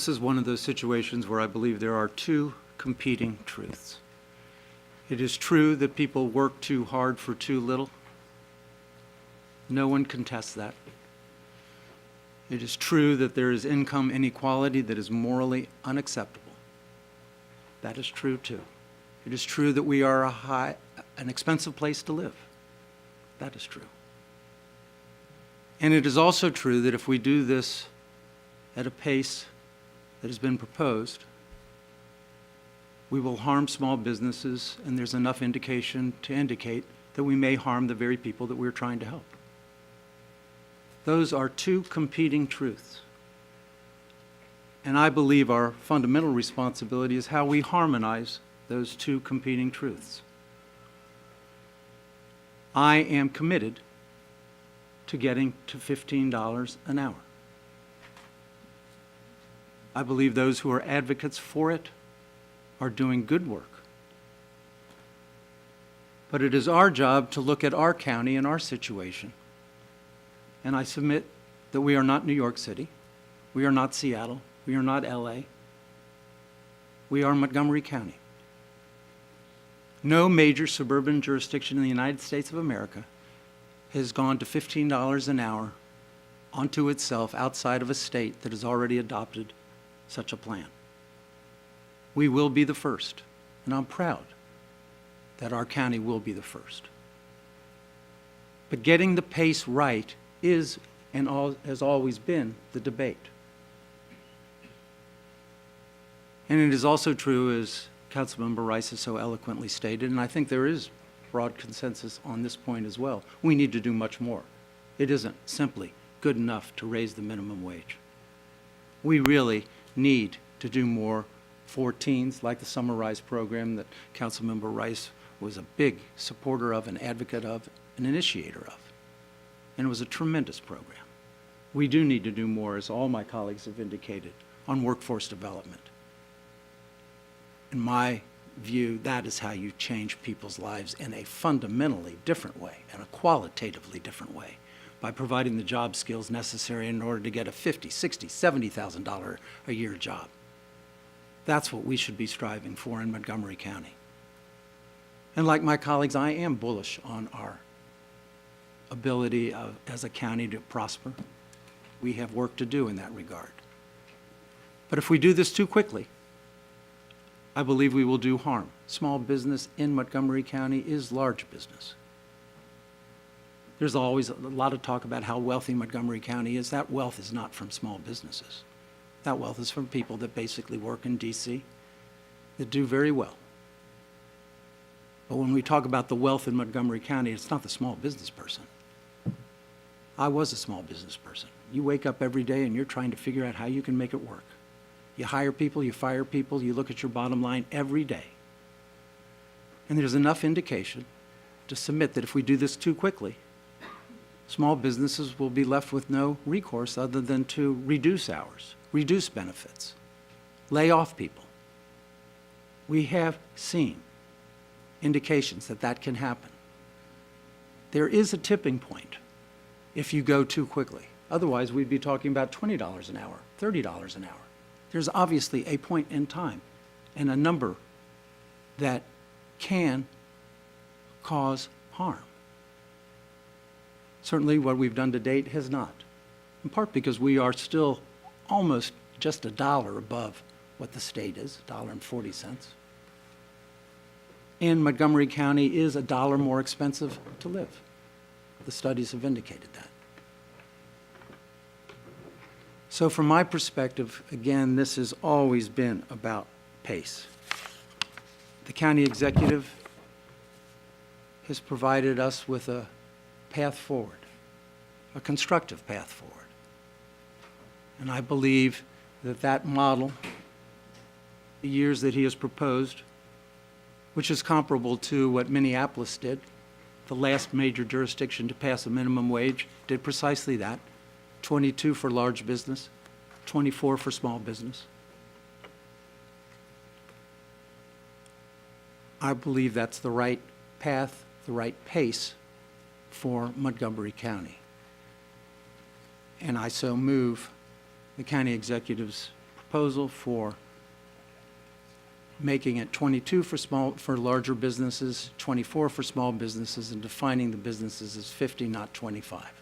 This is one of those situations where I believe there are two competing truths. It is true that people work too hard for too little. No one contests that. It is true that there is income inequality that is morally unacceptable. That is true too. It is true that we are an expensive place to live. That is true. And it is also true that if we do this at a pace that has been proposed, we will harm small businesses, and there's enough indication to indicate that we may harm the very people that we're trying to help. Those are two competing truths. And I believe our fundamental responsibility is how we harmonize those two competing truths. I am committed to getting to $15 an hour. I believe those who are advocates for it are doing good work. But it is our job to look at our county and our situation. And I submit that we are not New York City. We are not Seattle. We are not LA. We are Montgomery County. No major suburban jurisdiction in the United States of America has gone to $15 an hour onto itself outside of a state that has already adopted such a plan. We will be the first, and I'm proud that our county will be the first. But getting the pace right is and has always been the debate. And it is also true, as Councilmember Rice has so eloquently stated, and I think there is broad consensus on this point as well, we need to do much more. It isn't simply good enough to raise the minimum wage. We really need to do more for teens, like the Summer Rise program that Councilmember Rice was a big supporter of, an advocate of, an initiator of. And it was a tremendous program. We do need to do more, as all my colleagues have indicated, on workforce development. In my view, that is how you change people's lives in a fundamentally different way, and a qualitatively different way, by providing the job skills necessary in order to get a $50,000, $60,000, $70,000 a year job. That's what we should be striving for in Montgomery County. And like my colleagues, I am bullish on our ability as a county to prosper. We have work to do in that regard. But if we do this too quickly, I believe we will do harm. Small business in Montgomery County is large business. There's always a lot of talk about how wealthy Montgomery County is. That wealth is not from small businesses. That wealth is from people that basically work in DC, that do very well. But when we talk about the wealth in Montgomery County, it's not the small business person. I was a small business person. You wake up every day and you're trying to figure out how you can make it work. You hire people, you fire people, you look at your bottom line every day. And there's enough indication to submit that if we do this too quickly, small businesses will be left with no recourse other than to reduce hours, reduce benefits, lay off people. We have seen indications that that can happen. There is a tipping point if you go too quickly. Otherwise, we'd be talking about $20 an hour, $30 an hour. There's obviously a point in time and a number that can cause harm. Certainly what we've done to date has not, in part because we are still almost just $1 above what the state is, $1.40. And Montgomery County is $1 more expensive to live. The studies have indicated that. So from my perspective, again, this has always been about pace. The county executive has provided us with a path forward, a constructive path forward. And I believe that that model, the years that he has proposed, which is comparable to what Minneapolis did, the last major jurisdiction to pass a minimum wage, did precisely that. 22 for large business, 24 for small business. I believe that's the right path, the right pace for Montgomery County. And I so move the county executive's proposal for making it 22 for larger businesses, 24 for small businesses, and defining the businesses as 50, not 25.